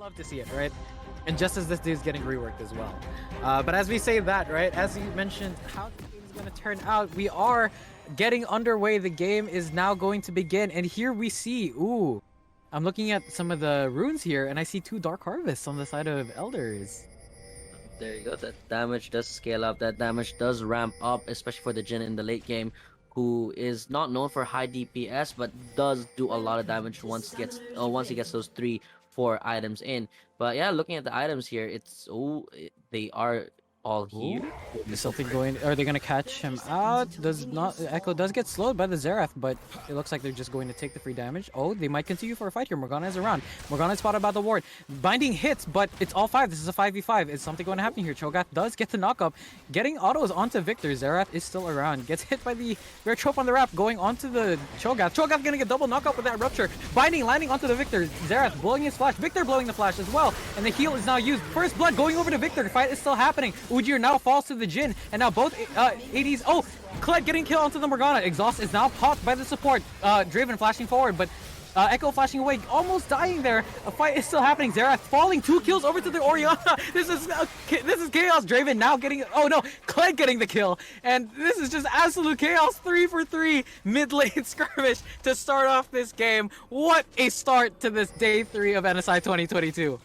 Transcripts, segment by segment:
love to see it, right? And just as this dude's getting reworked as well. But as we say that, right, as you mentioned, how the game's going to turn out, we are getting underway. The game is now going to begin. And here we see, ooh, I'm looking at some of the runes here, and I see 2 Dark Harvests on the side of Elders. There you go. That damage does scale up. That damage does ramp up, especially for the Jhin in the late game, who is not known for high DPS, but does do a lot of damage once he gets those 3-4 items in. But yeah, looking at the items here, they are all here. Is something going? Are they going to catch him out? Does not Ekko does get slowed by the Xerath, but it looks like they're just going to take the free damage. Oh, they might continue for a fight here. Morgana is around. Morgana is spotted by the ward. Binding hits, but it's all 5. This is a 5v5. Is something going to happen here? Cho'Gath does get the knockup, getting autos onto Viktor. Xerath is still around. Gets hit by the rare trope on the wrap, going onto the Cho'Gath. Cho'Gath gonna get double knockup with that rupture. Binding landing onto the Viktor. Xerath blowing his flash. Viktor blowing the flash as well, and the heal is now used. First blood going over to Viktor. The fight is still happening. Udyr now falls to the Jhin, and now both ADs. Oh, Kled getting killed onto the Morgana. Exhaust is now popped by the support. Draven flashing forward, but Ekko flashing away, almost dying there. A fight is still happening. Xerath falling, 2 kills over to the Orianna. This is chaos. Draven now getting, oh no, Kled getting the kill, and this is just absolute chaos. 3 for 3 mid lane skirmish to start off this game. What a start to this day 3 of NSI 2022.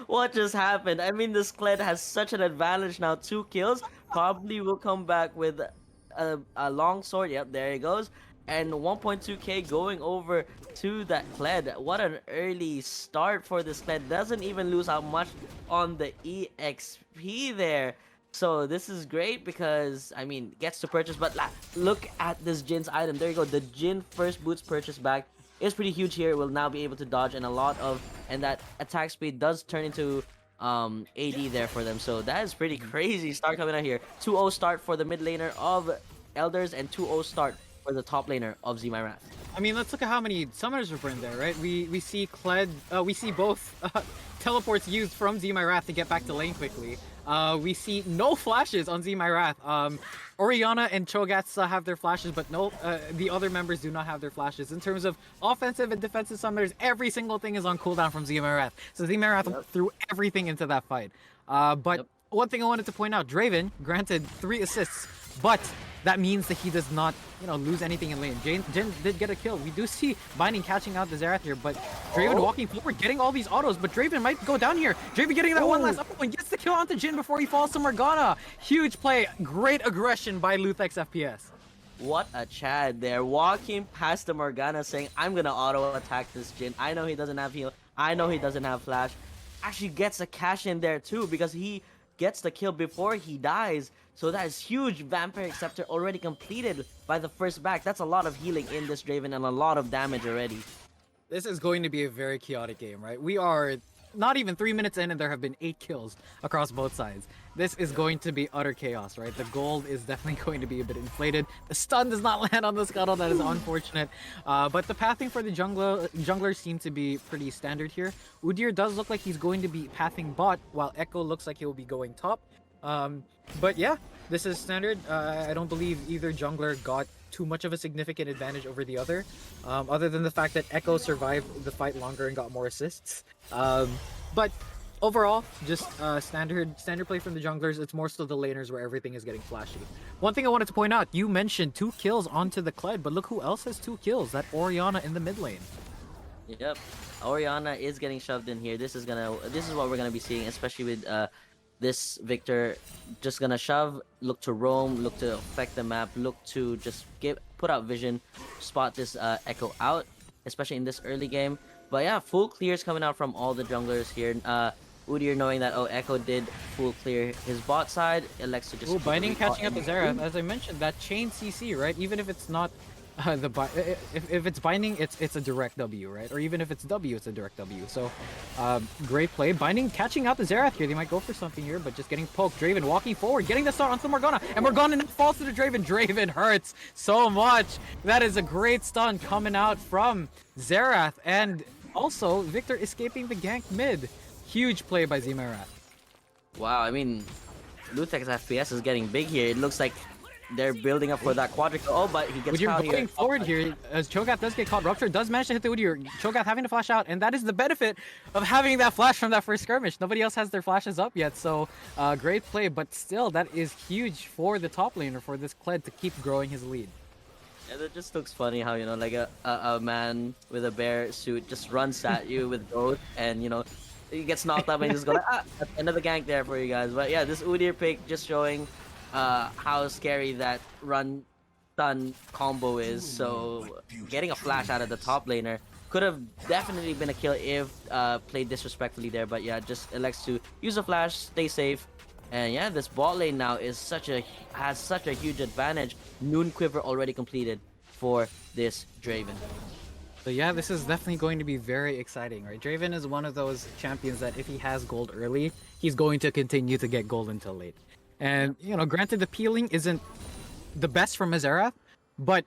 What just happened? I mean, this Kled has such an advantage now. 2 kills. Probably will come back with a long sword. Yep, there he goes. And 1.2k going over to that Kled. What an early start for this Kled. Doesn't even lose out much on the EXP there. So this is great because, I mean, gets to purchase. But look at this Jhin's item. There you go. The Jhin first boots purchase back is pretty huge here. Will now be able to dodge, and that attack speed does turn into AD there for them. So that is pretty crazy start coming out here. 2-0 start for the mid laner of Elders, and 2-0 start for the top laner of Xee My Wrath. I mean, let's look at how many summoners were in there, right? We see Kled, we see both teleports used from Xee My Wrath to get back to lane quickly. We see no flashes on Xee My Wrath. Orianna and Cho'Gath still have their flashes, but no, the other members do not have their flashes. In terms of offensive and defensive summoners, every single thing is on cooldown from Xee My Wrath. So Xee My Wrath threw everything into that fight. But one thing I wanted to point out, Draven, granted 3 assists, but that means that he does not, lose anything in lane. Jhin did get a kill. We do see Binding catching out the Xerath here, but Draven walking forward, getting all these autos, but Draven might go down here. Draven getting that one last up and gets the kill onto Jhin before he falls to Morgana. Huge play, great aggression by LuthexFPS. What a Chad there, walking past the Morgana saying, I'm gonna auto attack this Jhin. I know he doesn't have heal. I know he doesn't have flash. Actually gets a cash in there too, because he gets the kill before he dies. So that is huge. Vampire Scepter already completed by the first back. That's a lot of healing in this Draven and a lot of damage already. This is going to be a very chaotic game, right? We are not even 3 minutes in and there have been 8 kills across both sides. This is going to be utter chaos, right? The gold is definitely going to be a bit inflated. The stun does not land on the scuttle. That is unfortunate. But the pathing for the junglers seem to be pretty standard here. Udyr does look like he's going to be pathing bot, while Ekko looks like he will be going top. But yeah, this is standard. I don't believe either jungler got too much of a significant advantage over the other than the fact that Ekko survived the fight longer and got more assists. But overall, just standard play from the junglers. It's more still the laners where everything is getting flashy. One thing I wanted to point out, you mentioned 2 kills onto the Kled, but look who else has 2 kills, that Orianna in the mid lane. Yep, Orianna is getting shoved in here. This is what we're gonna be seeing, especially with this Viktor just gonna shove, look to roam, look to affect the map, look to just put out vision, spot this Ekko out, especially in this early game. But yeah, full clears coming out from all the junglers here. Udyr knowing that Ekko did full clear his bot side, elects to just Binding catching up the Xerath. As I mentioned, that chain CC, right? Even if it's not if it's Binding, it's a direct W, right? Or even if it's W, it's a direct W. So great play. Binding catching out the Xerath here. They might go for something here, but just getting poked. Draven walking forward, getting the start onto Morgana, and Morgana now falls to the Draven. Draven hurts so much. That is a great stun coming out from Xerath, and also Viktor escaping the gank mid. Huge play by Xee My Wrath. Wow, I mean, LuthexFPS is getting big here. It looks like they're building up for that quadric. Oh, but he gets Udyr caught going here. forward here as Cho'Gath does get caught. Rupture does manage to hit the Udyr. Cho'Gath having to flash out, and that is the benefit of having that flash from that first skirmish. Nobody else has their flashes up yet, so great play, but still, that is huge for the top laner, for this Kled to keep growing his lead. Yeah, that just looks funny how, you know, like a man with a bear suit just runs at you with both, and, you know, he gets knocked up and he's going, another gank there for you guys. But yeah, this Udyr pick just showing how scary that run stun combo is. So getting a flash out of the top laner could have definitely been a kill if played disrespectfully there. But yeah, just elects to use a flash, stay safe. And yeah, this bot lane now is has such a huge advantage. Noon Quiver already completed for this Draven. So yeah, this is definitely going to be very exciting, right? Draven is one of those champions that if he has gold early, he's going to continue to get gold until late. And, you know, granted the peeling isn't the best from Xerath, but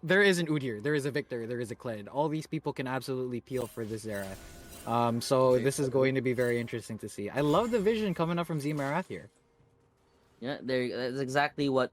there is an Udyr, there is a Viktor, there is a Kled. All these people can absolutely peel for this Xerath. So this is going to be very interesting to see. I love the vision coming up from Xee My Wrath here. Yeah, that's exactly what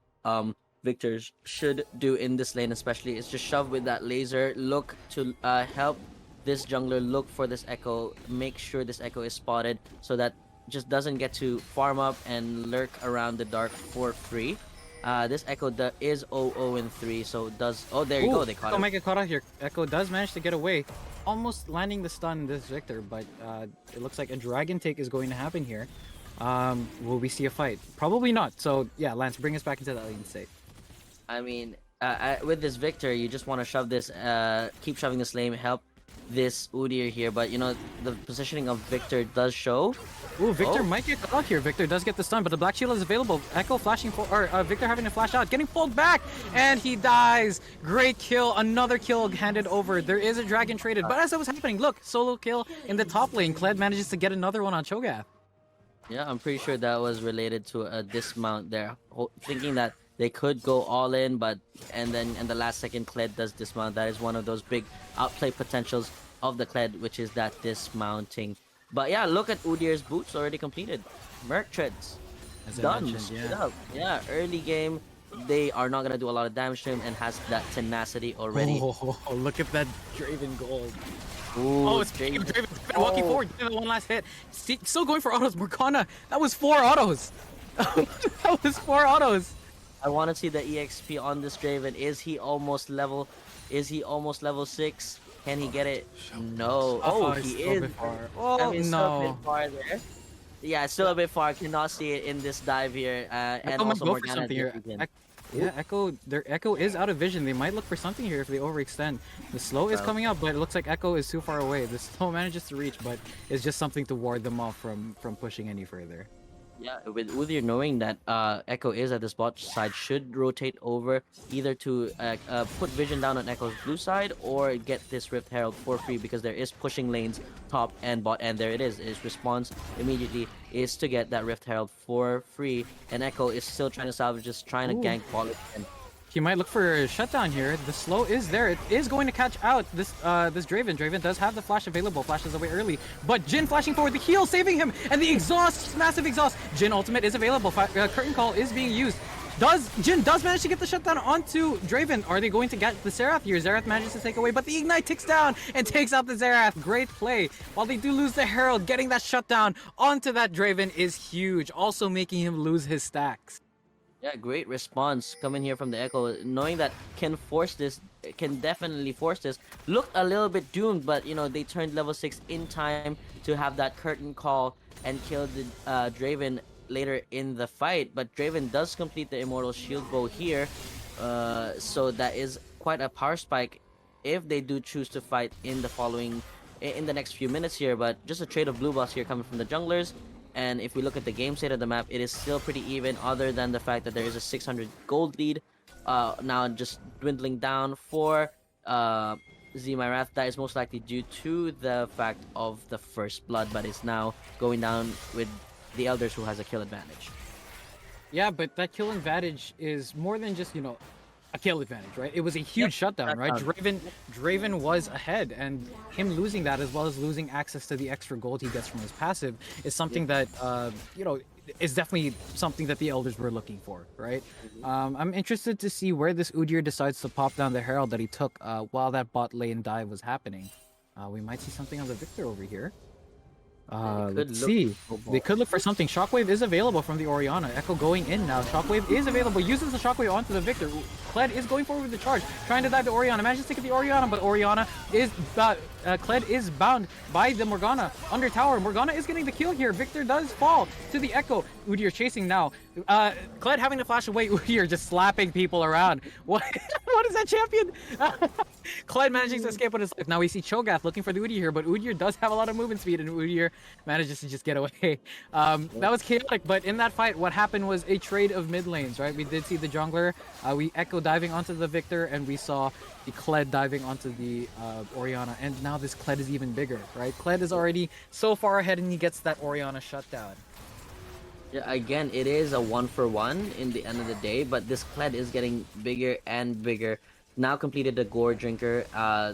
Viktor should do in this lane, especially is just shove with that laser, look to help this jungler look for this Ekko, make sure this Ekko is spotted so that just doesn't get to farm up and lurk around the dark for free. This Ekko is 0-0-3, so does... Oh, there you go, they caught him. Ekko might get caught out here. Ekko does manage to get away, almost landing the stun this Viktor, but it looks like a dragon take is going to happen here. Will we see a fight? Probably not. So yeah, Lance, bring us back into that lane state. I mean, with this Viktor, you just want to shove this, keep shoving this lane, help this Udyr here. But you know, the positioning of Viktor does show. Ooh, Viktor might get caught here. Viktor does get the stun, but the Black Shield is available. Ekko flashing for, or Viktor having to flash out, getting pulled back, and he dies. Great kill, another kill handed over. There is a dragon traded, but as that was happening, look, solo kill in the top lane. Kled manages to get another one on Cho'Gath. Yeah, I'm pretty sure that was related to a dismount there, thinking that they could go all in, but and then in the last second, Kled does dismount. That is one of those big outplay potentials of the Kled, which is that dismounting. But yeah, look at Udyr's boots already completed. Merc treads. Done. Yeah, early game, they are not going to do a lot of damage to him and has that tenacity already. Oh, look at that Draven gold. Ooh, Oh, it's Draven walking forward, getting one last hit. Still going for autos. Morgana, that was 4 autos. That was 4 autos. I want to see the EXP on this Draven. Is he almost level 6? Can he get it? No. Oh, he is. Oh, I mean, no. still a bit far there. Yeah, still a bit far. Cannot see it in this dive here. And Ekko might also go for Morgana something here. again. Yeah, Ekko is out of vision. They might look for something here if they overextend. The slow is coming up, but it looks like Ekko is too far away. The slow manages to reach, but it's just something to ward them off from pushing any further. Yeah, with Udyr knowing that Ekko is at this bot side, should rotate over either to put vision down on Ekko's blue side or get this Rift Herald for free because there is pushing lanes top and bot, and there it is. His response immediately is to get that Rift Herald for free, and Ekko is still trying to salvage, just trying to gank bot again. He might look for a shutdown here. The slow is there. It is going to catch out this Draven. Draven does have the flash available. Flashes away early. But Jhin flashing forward. The heal saving him. And the exhaust. Massive exhaust. Jhin ultimate is available. Curtain call is being used. Jhin does manage to get the shutdown onto Draven. Are they going to get the Xerath here? Xerath manages to take away, but the Ignite ticks down and takes out the Xerath. Great play. While they do lose the Herald, getting that shutdown onto that Draven is huge. Also making him lose his stacks. Yeah, great response coming here from the Ekko, knowing that can definitely force this. Looked a little bit doomed, but you know, they turned level 6 in time to have that curtain call and kill the Draven later in the fight. But Draven does complete the Immortal Shield Bow here, so that is quite a power spike if they do choose to fight in the next few minutes here. But just a trade of blue buffs here coming from the junglers. And if we look at the game state of the map, it is still pretty even, other than the fact that there is a 600 gold lead. Now just dwindling down for Xee My Wrath. That is most likely due to the fact of the first blood, but is now going down with the Elders, who has a kill advantage. Yeah, but that kill advantage is more than just, you know, a kill advantage, right? It was a huge shutdown, right? Draven was ahead, and him losing that, as well as losing access to the extra gold he gets from his passive, is something that you know, is definitely something that the elders were looking for, right? I'm interested to see where this Udyr decides to pop down the herald that he took while that bot lane dive was happening. We might see something on the Viktor over here. Let's see. They could look for something. Shockwave is available from the Orianna. Ekko going in now. Shockwave is available. Uses the Shockwave onto the Viktor. Kled is going forward with the charge, trying to dive the Orianna. Manages to get the Orianna, but Orianna is Kled is bound by the Morgana under tower. Morgana is getting the kill here. Viktor does fall to the Ekko. Udyr chasing now. Kled having to flash away. Udyr just slapping people around. What? What is that champion? Kled managing to escape with his life. Now we see Cho'Gath looking for the Udyr here, but Udyr does have a lot of movement speed, and Udyr manages to just get away. That was chaotic, but in that fight, what happened was a trade of mid lanes, right? We did see the jungler, we Ekko diving onto the Viktor, and we saw the Kled diving onto the Orianna, and now this Kled is even bigger, right? Kled is already so far ahead, and he gets that Orianna shutdown. Yeah, again, it is a 1-for-1 in the end of the day, but this Kled is getting bigger and bigger. Now completed the Gore Drinker.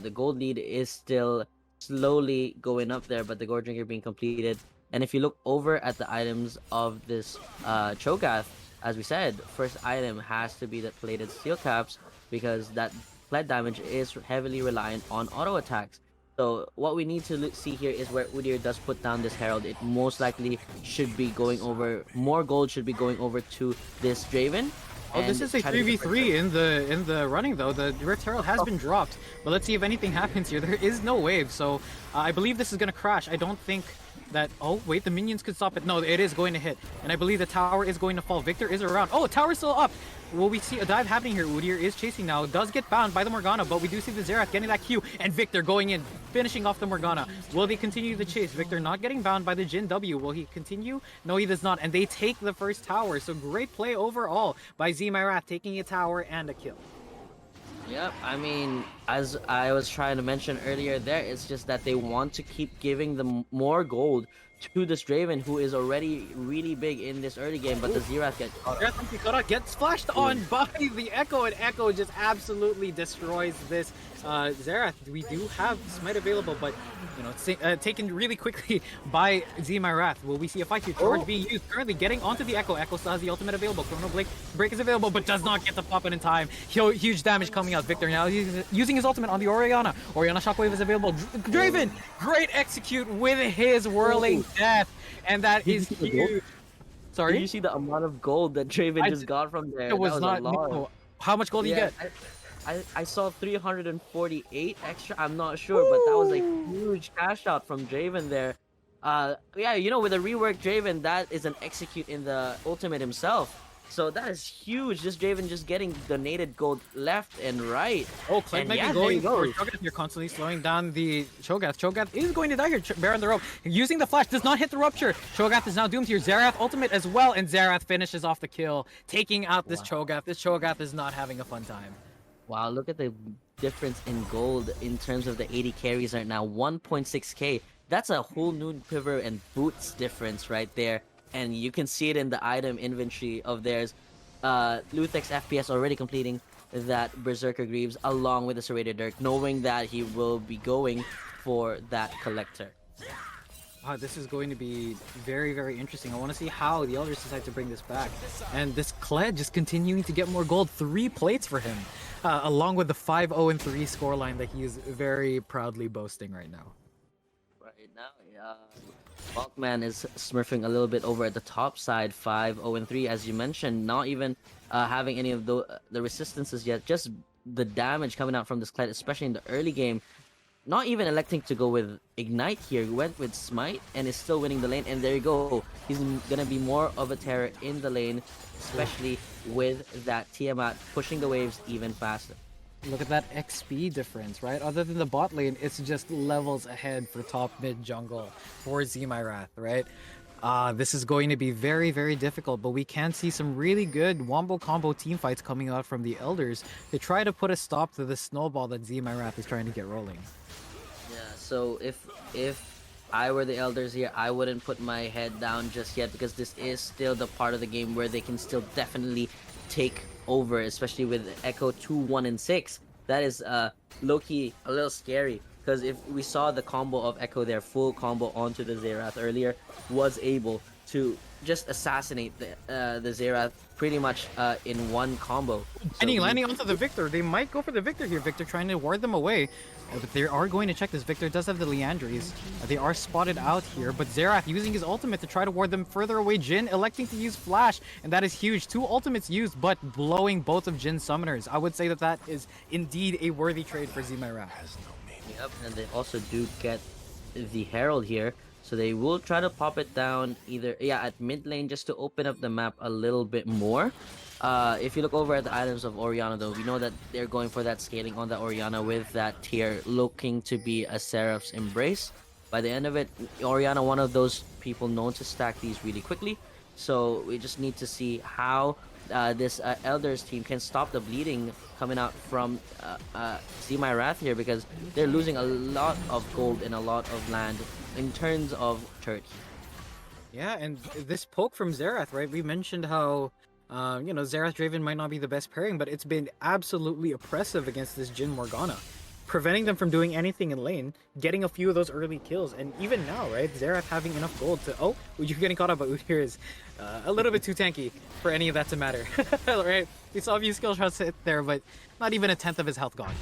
The gold lead is still slowly going up there, but the Gore Drinker being completed. And if you look over at the items of this Cho'Gath, as we said, first item has to be the plated steel caps, because that Kled damage is heavily reliant on auto attacks. So what we need to see here is where Udyr does put down this herald. It most likely should be going over, more gold should be going over to this Draven. Oh, this is a 3v3 in the running though. The Rift Herald has been dropped, but let's see if anything happens here. There is no wave, so I believe this is gonna crash. I don't think that. Oh wait, the minions could stop it. No, it is going to hit, and I believe the tower is going to fall. Viktor is around. Oh, tower's still up. Will we see a dive happening here? Udyr is chasing now. Does get bound by the Morgana, but we do see the Xerath getting that Q, and Viktor going in, finishing off the Morgana. Will they continue the chase? Viktor not getting bound by the Jhin W. Will he continue? No, he does not, and they take the first tower. So great play overall by Xee My Wrath, taking a tower and a kill. Yep, I mean, as I was trying to mention earlier there, it's just that they want to keep giving them more gold to this Draven, who is already really big in this early game, but the Xerath gets flashed on by the Ekko, and Ekko just absolutely destroys this Xerath. We do have Smite available, but you know, it's taken really quickly by Xee My Wrath. Will we see a fight here? Charge being used, currently getting onto the Ekko. Ekko still has the ultimate available. Chrono Break is available, but does not get the pop in time. Huge damage coming out. Viktor now using his ultimate on the Orianna. Orianna Shockwave is available. Draven, great execute with his whirling death, and that is huge. Sorry? Did you see the amount of gold that Draven just got from there? It was not. No. How much gold do you get? I saw 348 extra. I'm not sure, but that was a huge cash out from Draven there. Yeah, you know, with a reworked Draven, that is an execute in the ultimate himself. So that is huge. This Draven just getting donated gold left and right. Oh, Kled might be going for Cho'Gath. You're constantly slowing down the Cho'Gath. Cho'Gath is going to die here. Baron the rope. Using the flash. Does not hit the rupture. Cho'Gath is now doomed here. Xerath ultimate as well. And Xerath finishes off the kill, taking out this Cho'Gath. This Cho'Gath is not having a fun time. Wow, look at the difference in gold in terms of the 80 carries right now. 1.6k. That's a whole new quiver and boots difference right there. And you can see it in the item inventory of theirs. LuthexFPS already completing that Berserker Greaves along with the Serrated Dirk, knowing that he will be going for that Collector. This is going to be very, very interesting. I want to see how the Elders decide to bring this back. And this Kled just continuing to get more gold. 3 plates for him, along with the 5-0-3 scoreline that he is very proudly boasting right now. Right now, Malkman is smurfing a little bit over at the top side, 5-0-3, as you mentioned, not even having any of the resistances yet, just the damage coming out from this Kled, especially in the early game. Not even electing to go with Ignite here, he went with Smite and is still winning the lane, and there you go. He's gonna be more of a terror in the lane, especially with that Tiamat pushing the waves even faster. Look at that XP difference, right? Other than the bot lane, it's just levels ahead for top mid jungle for Xee My Wrath, right? This is going to be very, very difficult, but we can see some really good wombo combo team fights coming out from the Elders to try to put a stop to the snowball that Xee My Wrath is trying to get rolling. Yeah, so if I were the Elders here, I wouldn't put my head down just yet, because this is still the part of the game where they can still definitely take over, especially with Ekko 2, 1, and 6. That is low-key a little scary, because if we saw the combo of Ekko there, full combo onto the Xerath earlier, was able to just assassinate the Xerath pretty much in one combo. Landing onto the Viktor. They might go for the Viktor here. Viktor trying to ward them away. But they are going to check this. Viktor does have the Leandries. They are spotted out here. But Xerath using his ultimate to try to ward them further away. Jhin electing to use Flash. And that is huge. 2 ultimates used, but blowing both of Jin's summoners. I would say that that is indeed a worthy trade for Xee My Wrath. Yep, and they also do get the Herald here. So they will try to pop it down either, at mid lane just to open up the map a little bit more. If you look over at the items of Orianna, though, we know that they're going for that scaling on the Orianna with that tier looking to be a Seraph's Embrace. By the end of it, Orianna, one of those people known to stack these really quickly. So we just need to see how this Elders team can stop the bleeding coming out from Xee My Wrath here, because they're losing a lot of gold and a lot of land in terms of turret. Yeah, and this poke from Xerath, right? We mentioned how, Xerath Draven might not be the best pairing, but it's been absolutely oppressive against this Jhin Morgana, preventing them from doing anything in lane, getting a few of those early kills, and even now, right? Xerath having enough gold to... Oh, you're getting caught up, but Udyr is a little bit too tanky for any of that to matter, right? We saw a few skill shots hit there, but not even a tenth of his health gone.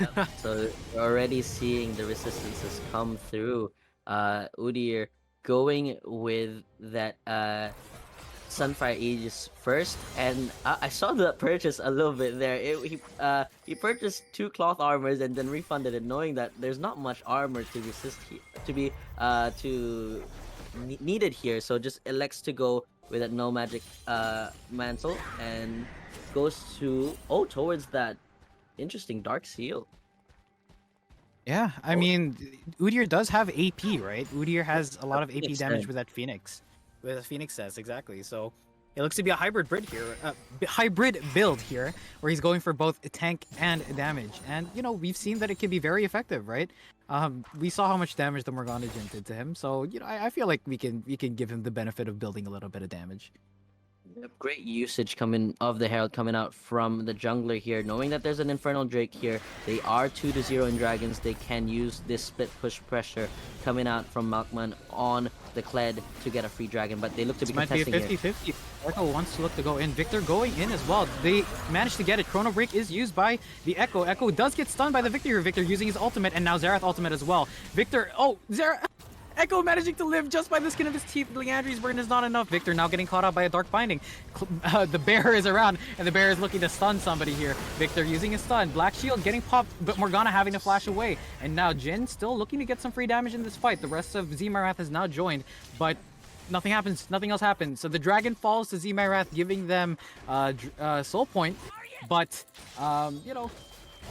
Yeah, so we're already seeing the resistances come through. Udyr going with that Sunfire Aegis first, and I saw the purchase a little bit there. He purchased 2 cloth armors and then refunded it, knowing that there's not much armor to resist needed here. So just elects to go with that no magic mantle and goes to towards that interesting Dark Seal. Yeah, I mean, Udyr does have AP, right? Udyr has a lot of AP damage with that Phoenix. With a Phoenix says, exactly. So it looks to be a hybrid build here, where he's going for both tank and damage. And, we've seen that it can be very effective, right? We saw how much damage the Morgana Jhin did to him. So, I feel like we can give him the benefit of building a little bit of damage. Great usage of the Herald coming out from the jungler here, knowing that there's an Infernal Drake here. They are 2-0 in Dragons. They can use this split push pressure coming out from Malkman on the Kled to get a free dragon, but they look to be contesting might be a 50-50. Ekko wants to look to go in. Viktor going in as well. They managed to get it. Chrono Break is used by the Ekko. Ekko does get stunned by the Viktor here. Viktor using his ultimate, and now Xerath ultimate as well. Viktor, Xerath... Ekko managing to live just by the skin of his teeth. Leandry's burn is not enough. Viktor now getting caught up by a Dark Binding. The bear is around, and the bear is looking to stun somebody here. Viktor using his stun. Black Shield getting popped, but Morgana having to flash away. And now Jhin still looking to get some free damage in this fight. The rest of Xee My Wrath has now joined, but nothing happens. Nothing else happens. So the dragon falls to Xee My Wrath, giving them soul point. But, not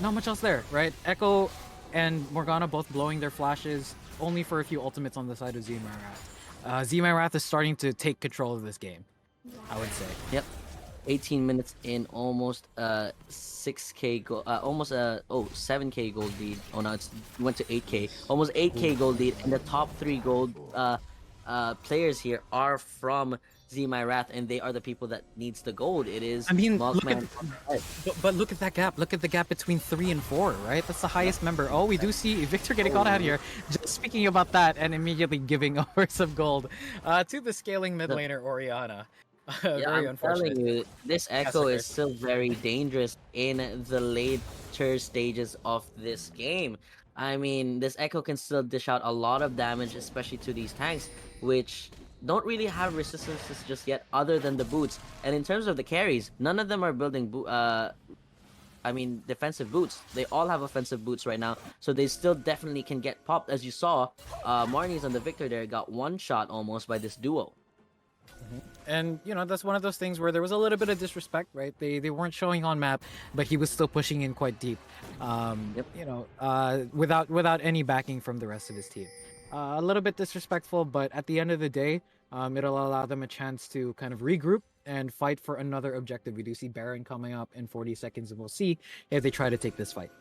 much else there, right? Ekko and Morgana both blowing their flashes, only for a few ultimates on the side of Xee My Wrath. Xee My Wrath is starting to take control of this game, I would say. Yep. 18 minutes in, almost 6k gold, almost 7k gold lead. Oh no, it went to 8k. Almost 8k gold lead, and the top 3 gold players here are from Xee My Wrath, and they are the people that needs the gold. It is Malkman. But look at that gap. Look at the gap between 3 and 4, right? That's the highest member. Oh, we do see Viktor getting caught out here. Just speaking about that, and immediately giving over some gold to the scaling mid laner Orianna. Very unfortunate. Telling you, this Ekko is still very dangerous in the later stages of this game. I mean, this Ekko can still dish out a lot of damage, especially to these tanks, which don't really have resistances just yet, other than the boots. And in terms of the carries, none of them are building defensive boots. They all have offensive boots right now, so they still definitely can get popped. As you saw, Marnies on the Viktor there got one shot almost by this duo. And that's one of those things where there was a little bit of disrespect, right? They weren't showing on map, but he was still pushing in quite deep. Without any backing from the rest of his team. A little bit disrespectful, but at the end of the day, it'll allow them a chance to kind of regroup and fight for another objective. We do see Baron coming up in 40 seconds, and we'll see if they try to take this fight.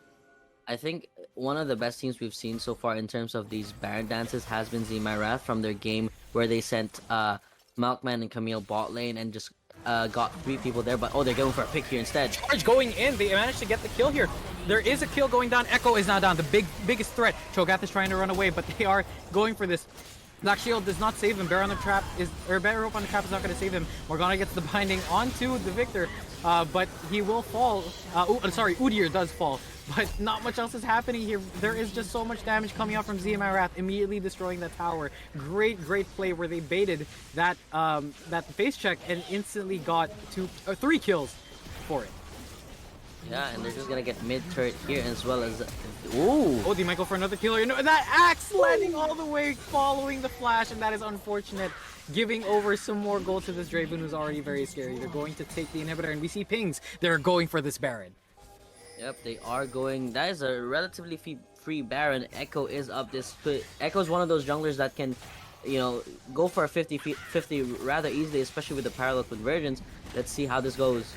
I think one of the best teams we've seen so far in terms of these Baron dances has been Xee My Wrath from their game where they sent Malkman and Camille bot lane and just got 3 people there, but oh, they're going for a pick here instead. Charge going in. They managed to get the kill here. There is a kill going down. Ekko is now down. The biggest threat. Cho'Gath is trying to run away, but they are going for this. Black Shield does not save him. Bear on the trap is, or Bear Rope on the trap is not going to save him. Morgana gets the binding onto the Viktor, but he will fall. Sorry, Udyr does fall, but not much else is happening here. There is just so much damage coming out from Xee My Wrath, immediately destroying that tower. Great play where they baited that that face check and instantly got 3 kills for it. Yeah, and they're just gonna get mid turret here as well as. Ooh! Oh, they might go for another killer. No, that axe landing all the way, following the flash, and that is unfortunate. Giving over some more gold to this Draven, who's already very scary. They're going to take the inhibitor, and we see pings. They're going for this Baron. Yep, they are going. That is a relatively free Baron. Ekko is up this. Ekko is one of those junglers that can, you know, go for a 50-50 rather easily, especially with the parallel convergence. Let's see how this goes.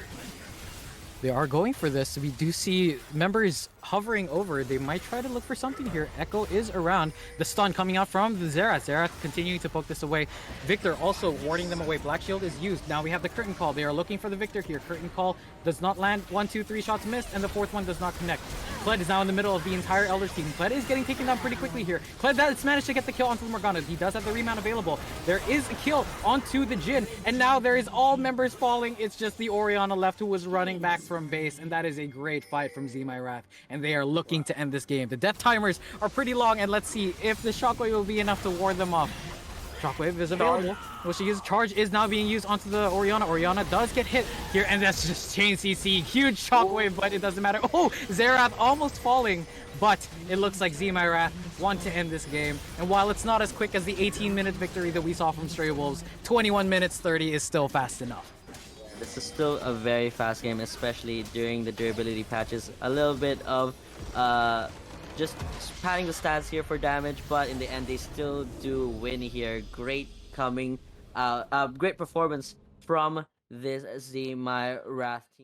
They are going for this. We do see members hovering over. They might try to look for something here. Ekko is around. The stun coming out from the Xerath. Xerath continuing to poke this away. Viktor also warding them away. Black Shield is used. Now we have the curtain call. They are looking for the Viktor here. Curtain call does not land. 1, 2, 3 shots missed, and the 4th one does not connect. Kled is now in the middle of the entire Elder team. Kled is getting taken down pretty quickly here. Kled has managed to get the kill onto the Morgana. He does have the remount available. There is a kill onto the Jhin, and now there is all members falling. It's just the Orianna left who was running back from base, and that is a great fight from Xee My Wrath, and they are looking to end this game. The death timers are pretty long, and let's see if the Shockwave will be enough to ward them off. Shockwave is available. Well, she is charge is now being used onto the Orianna. Orianna does get hit here, and that's just chain CC. Huge Shockwave, but it doesn't matter. Oh, Xerath almost falling, but it looks like Xee My Wrath want to end this game. And while it's not as quick as the 18-minute victory that we saw from Stray Wolves, 21 minutes 30 is still fast enough. This is still a very fast game, especially during the durability patches. A little bit of just padding the stats here for damage, but in the end they still do win here. Great performance from this Xee My Wrath team.